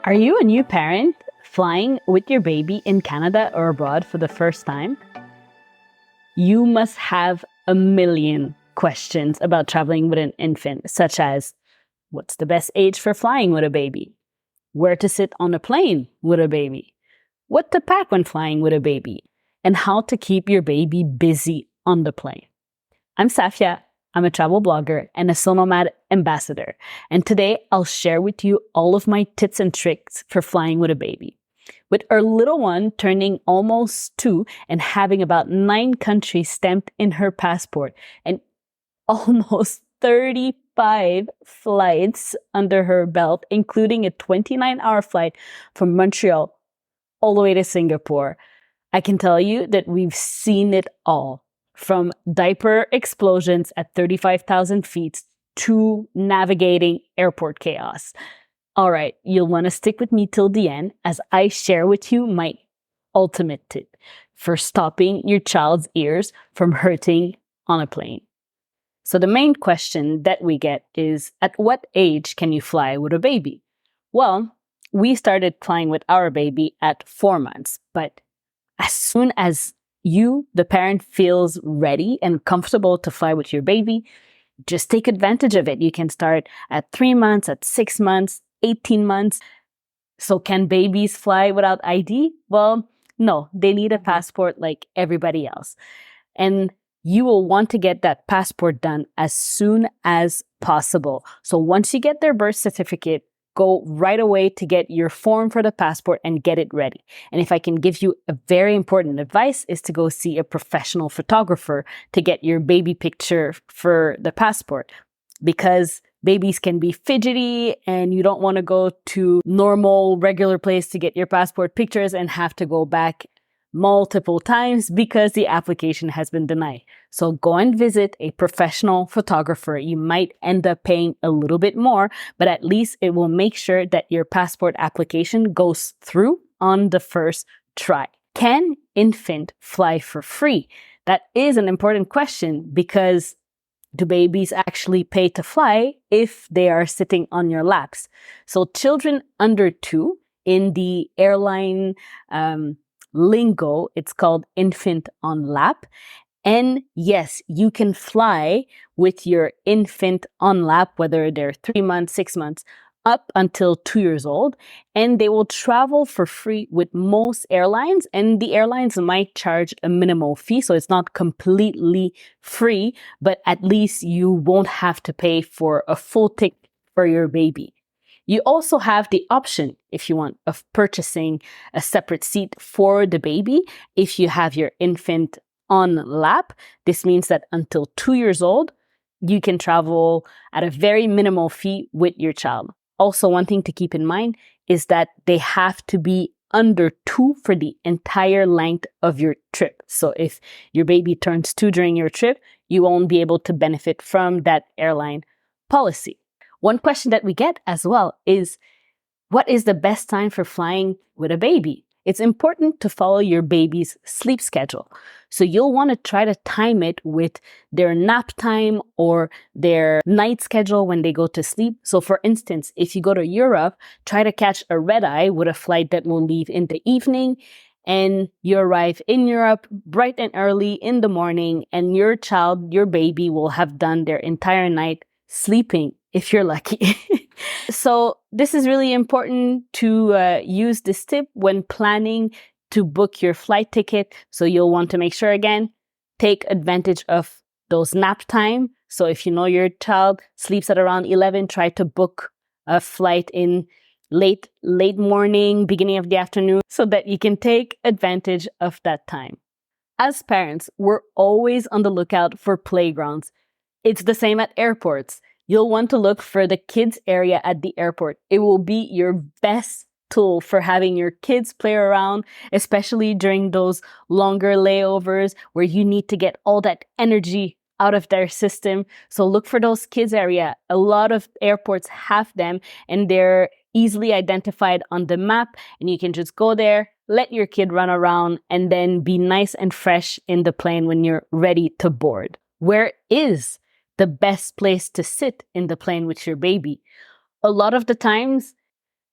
Are you a new parent flying with your baby in Canada or abroad for the first time? You must have a million questions about traveling with an infant, such as what's the best age for flying with a baby? Where to sit on a plane with a baby? What to pack when flying with a baby? And how to keep your baby busy on the plane. I'm Safia. I'm a travel blogger and a Sonomad ambassador. And today I'll share with you all of my tips and tricks for flying with a baby. With our little one turning almost 2 and having about 9 countries stamped in her passport and almost 35 flights under her belt, including a 29-hour flight from Montreal all the way to Singapore, I can tell you that we've seen it all. From diaper explosions at 35,000 feet to navigating airport chaos. All right, you'll want to stick with me till the end as I share with you my ultimate tip for stopping your child's ears from hurting on a plane. So the main question that we get is, at what age can you fly with a baby? Well, we started flying with our baby at 4 months, but as soon as you, the parent, feels ready and comfortable to fly with your baby, just take advantage of it. You can start at 3 months, at 6 months, 18 months. So can babies fly without ID? Well, no, they need a passport like everybody else. And you will want to get that passport done as soon as possible. So once you get their birth certificate, go right away to get your form for the passport and get it ready. And if I can give you a very important advice is to go see a professional photographer to get your baby picture for the passport, because babies can be fidgety and you don't want to go to normal, regular place to get your passport pictures and have to go back multiple times because the application has been denied. So go and visit a professional photographer. You might end up paying a little bit more, but at least it will make sure that your passport application goes through on the first try. Can infant fly for free? That is an important question, because do babies actually pay to fly if they are sitting on your laps? So children under 2 in the airline lingo, it's called infant on lap. And yes, you can fly with your infant on lap, whether they're 3 months, 6 months, up until 2 years old. And they will travel for free with most airlines. And the airlines might charge a minimal fee. So it's not completely free, but at least you won't have to pay for a full ticket for your baby. You also have the option, if you want, of purchasing a separate seat for the baby if you have your infant on lap. This means that until 2 years old, you can travel at a very minimal fee with your child. Also, one thing to keep in mind is that they have to be under 2 for the entire length of your trip. So if your baby turns 2 during your trip, you won't be able to benefit from that airline policy. One question that we get as well is, what is the best time for flying with a baby? It's important to follow your baby's sleep schedule. So you'll want to try to time it with their nap time or their night schedule when they go to sleep. So for instance, if you go to Europe, try to catch a red eye with a flight that will leave in the evening, and you arrive in Europe bright and early in the morning, and your child, your baby, will have done their entire night sleeping, if you're lucky. So this is really important to use this tip when planning to book your flight ticket. So you'll want to make sure, again, take advantage of those nap time. So if you know your child sleeps at around 11, try to book a flight in late morning, beginning of the afternoon, so that you can take advantage of that time. As parents, we're always on the lookout for playgrounds. It's the same at airports. You'll want to look for the kids area at the airport. It will be your best tool for having your kids play around, especially during those longer layovers where you need to get all that energy out of their system. So look for those kids area. A lot of airports have them and they're easily identified on the map, and you can just go there, let your kid run around, and then be nice and fresh in the plane when you're ready to board. Where is the best place to sit in the plane with your baby? A lot of the times,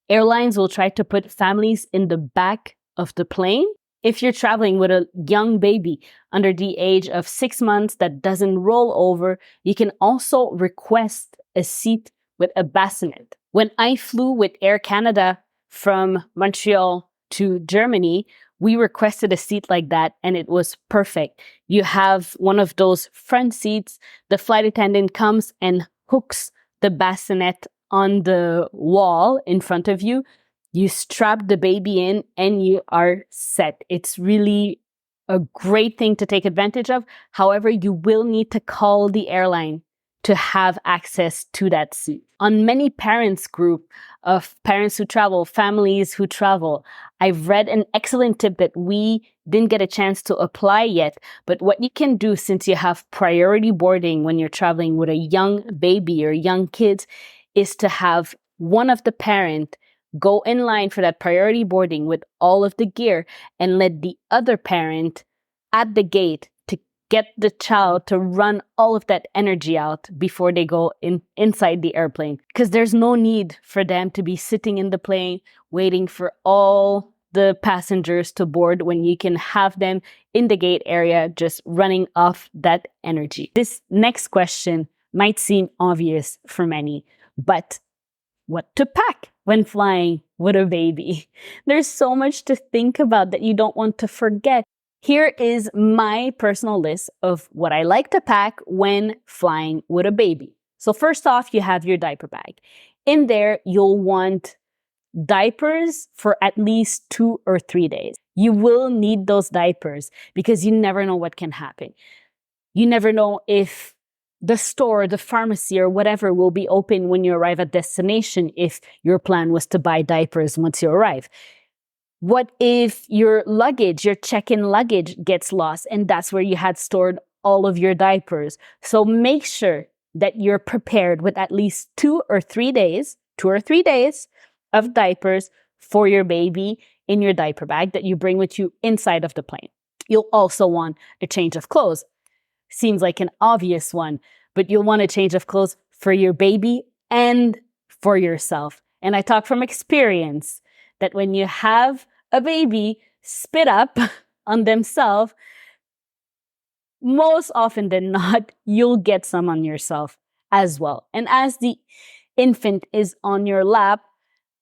Airlines will try to put families in the back of the plane. If you're traveling with a young baby under the age of 6 months that doesn't roll over, you can also request a seat with a bassinet. When I flew with Air Canada from Montreal to Germany, we requested a seat like that and it was perfect. You have one of those front seats. The flight attendant comes and hooks the bassinet on the wall in front of you. You strap the baby in and you are set. It's really a great thing to take advantage of. However, you will need to call the airline to have access to that seat. On many parents group of parents who travel, families who travel, I've read an excellent tip that we didn't get a chance to apply yet. But what you can do, since you have priority boarding when you're traveling with a young baby or young kids, is to have one of the parent go in line for that priority boarding with all of the gear and let the other parent at the gate to get the child to run all of that energy out before they go inside the airplane. Because there's no need for them to be sitting in the plane waiting for all the passengers to board when you can have them in the gate area just running off that energy. This next question might seem obvious for many, but what to pack when flying with a baby? There's so much to think about that you don't want to forget. Here is my personal list of what I like to pack when flying with a baby. So first off, you have your diaper bag. In there, you'll want diapers for at least 2 or 3 days. You will need those diapers because you never know what can happen. You never know if the store, the pharmacy, or whatever will be open when you arrive at destination if your plan was to buy diapers once you arrive. What if your luggage, your check-in luggage gets lost and that's where you had stored all of your diapers? So make sure that you're prepared with at least 2 or 3 days of diapers for your baby in your diaper bag that you bring with you inside of the plane. You'll also want a change of clothes. Seems like an obvious one, but you'll want a change of clothes for your baby and for yourself. And I talk from experience that when you have a baby spit up on themselves, most often than not, you'll get some on yourself as well. And as the infant is on your lap,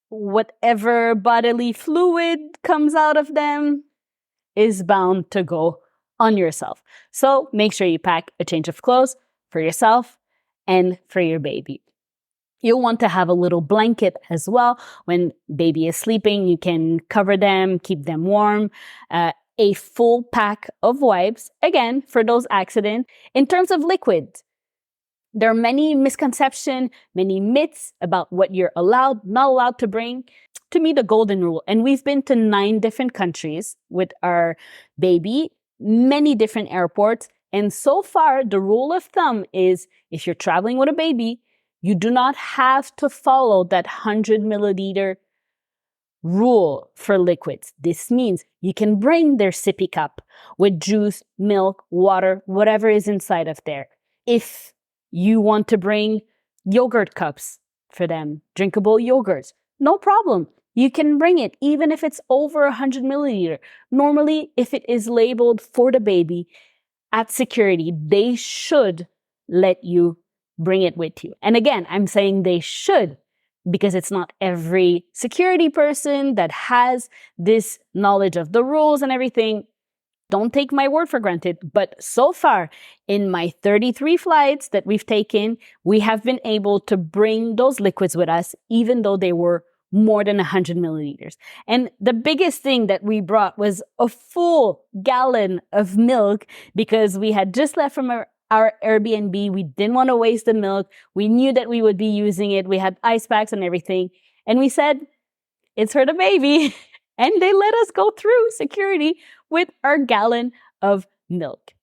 whatever bodily fluid comes out of them is bound to go on yourself. So make sure you pack a change of clothes for yourself and for your baby. You'll want to have a little blanket as well. When baby is sleeping, you can cover them, keep them warm. A full pack of wipes, again, for those accidents. In terms of liquids, there are many misconceptions, many myths about what you're allowed, not allowed to bring. To me, the golden rule, and we've been to 9 different countries with our baby, many different airports. And so far, the rule of thumb is if you're traveling with a baby, you do not have to follow that 100 milliliter rule for liquids. This means you can bring their sippy cup with juice, milk, water, whatever is inside of there. If you want to bring yogurt cups for them, drinkable yogurts, no problem. You can bring it, even if it's over 100 milliliter. Normally, if it is labeled for the baby at security, they should let you bring it with you. And again, I'm saying they should because it's not every security person that has this knowledge of the rules and everything. Don't take my word for granted. But so far, in my 33 flights that we've taken, we have been able to bring those liquids with us, even though they were more than 100 milliliters. And the biggest thing that we brought was a full gallon of milk because we had just left from our Airbnb. We didn't want to waste the milk. We knew that we would be using it. We had ice packs and everything. And we said, it's for the baby. And they let us go through security with our gallon of milk.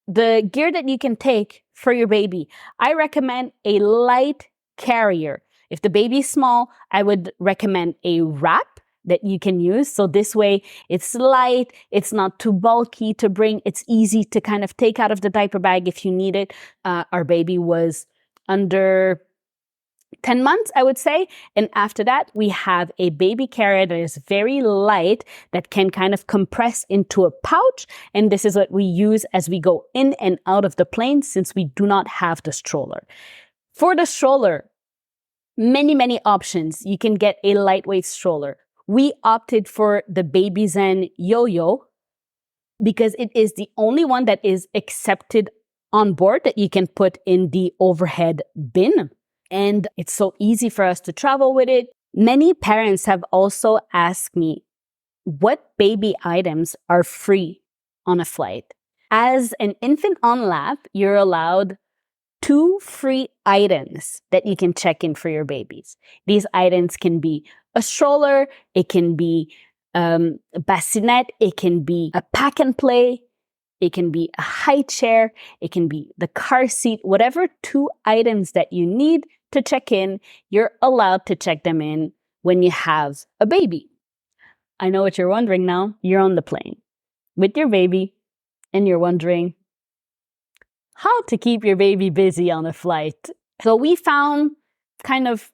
The gear that you can take for your baby, I recommend a light carrier. If the baby's small, I would recommend a wrap that you can use. So this way it's light, it's not too bulky to bring, it's easy to kind of take out of the diaper bag if you need it. Our baby was under 10 months, I would say. And after that, we have a baby carrier that is very light that can kind of compress into a pouch. And this is what we use as we go in and out of the plane since we do not have the stroller. For the stroller, many options. You can get a lightweight stroller. We opted for the Babyzen Yo-Yo because it is the only one that is accepted on board that you can put in the overhead bin. And it's so easy for us to travel with it. Many parents have also asked me, what baby items are free on a flight? As an infant on lap, you're allowed 2 free items that you can check in for your babies. These items can be a stroller, it can be a bassinet, it can be a pack and play, it can be a high chair, it can be the car seat, whatever 2 items that you need to check in, you're allowed to check them in when you have a baby. I know what you're wondering now. You're on the plane with your baby and you're wondering how to keep your baby busy on a flight. So we found kind of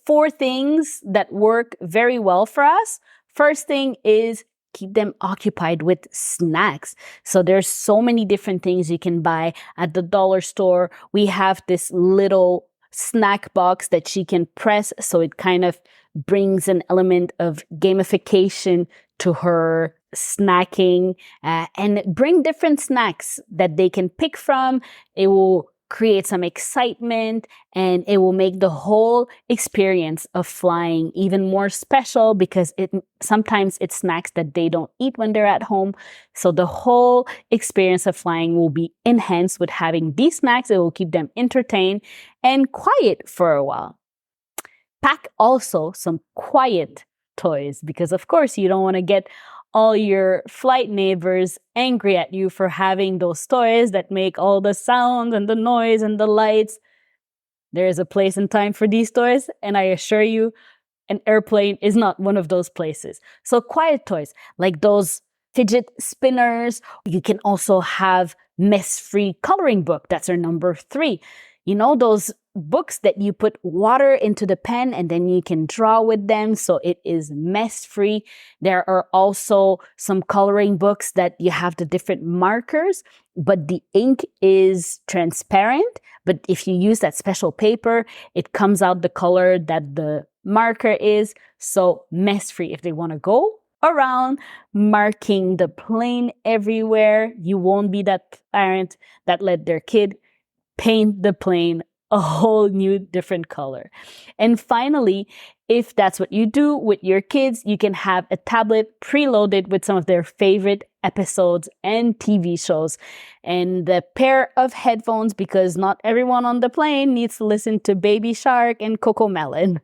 4 things that work very well for us. First thing is keep them occupied with snacks. So there's so many different things you can buy at the dollar store. We have this little snack box that she can press, so it kind of brings an element of gamification to her snacking, and bring different snacks that they can pick from. It will create some excitement and it will make the whole experience of flying even more special because sometimes it's snacks that they don't eat when they're at home. So the whole experience of flying will be enhanced with having these snacks. It will keep them entertained and quiet for a while. Pack also some quiet toys because of course you don't want to get all your flight neighbors angry at you for having those toys that make all the sound and the noise and the lights. There is a place and time for these toys, and I assure you, an airplane is not one of those places. So quiet toys, like those fidget spinners. You can also have mess-free coloring book. That's our number 3. You know, those books that you put water into the pen and then you can draw with them, so it is mess-free. There are also some coloring books that you have the different markers, but the ink is transparent. But if you use that special paper, it comes out the color that the marker is, so mess-free. If they want to go around marking the plane everywhere, you won't be that parent that let their kid paint the plane a whole new different color. And finally, if that's what you do with your kids, you can have a tablet preloaded with some of their favorite episodes and TV shows, and a pair of headphones because not everyone on the plane needs to listen to Baby Shark and CoComelon.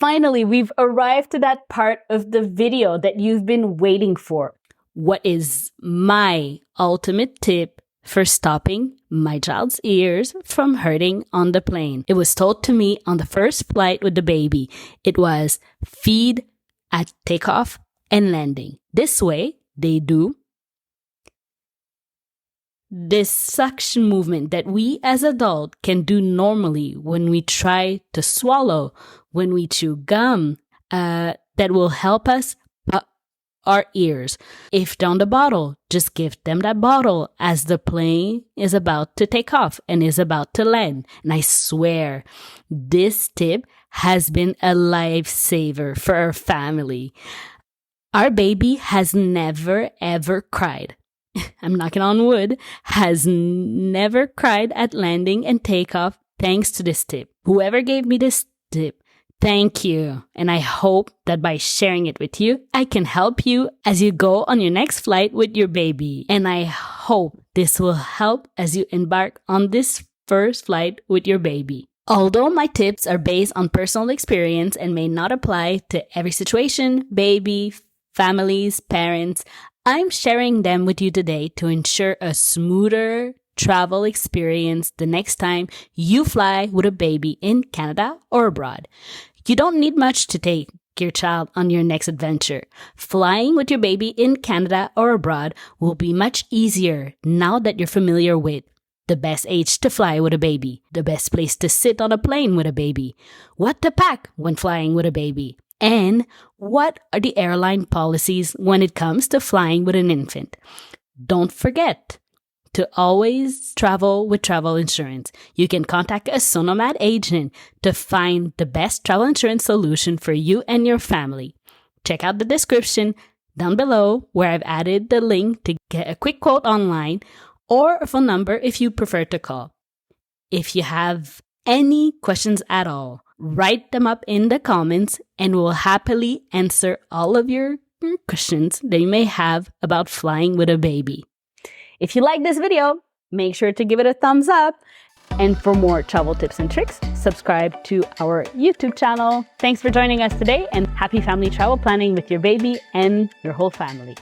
Finally, we've arrived to that part of the video that you've been waiting for. What is my ultimate tip for stopping my child's ears from hurting on the plane? It was told to me on the first flight with the baby. It was feed at takeoff and landing. This way, they do this suction movement that we as adults can do normally when we try to swallow, when we chew gum, that will help us our ears. If down the bottle, just give them that bottle as the plane is about to take off and is about to land. And I swear, this tip has been a lifesaver for our family. Our baby has never ever cried. I'm knocking on wood, has never cried at landing and takeoff thanks to this tip. Whoever gave me this tip, thank you. And I hope that by sharing it with you, I can help you as you go on your next flight with your baby. And I hope this will help as you embark on this first flight with your baby. Although my tips are based on personal experience and may not apply to every situation, baby, families, parents, I'm sharing them with you today to ensure a smoother travel experience the next time you fly with a baby in Canada or abroad. You don't need much to take your child on your next adventure. Flying with your baby in Canada or abroad will be much easier now that you're familiar with the best age to fly with a baby, the best place to sit on a plane with a baby, what to pack when flying with a baby, and what are the airline policies when it comes to flying with an infant. Don't forget to always travel with travel insurance. You can contact a Sonomad agent to find the best travel insurance solution for you and your family. Check out the description down below where I've added the link to get a quick quote online or a phone number if you prefer to call. If you have any questions at all, write them up in the comments and we'll happily answer all of your questions that you may have about flying with a baby. If you like this video, make sure to give it a thumbs up. And for more travel tips and tricks, subscribe to our YouTube channel. Thanks for joining us today and happy family travel planning with your baby and your whole family.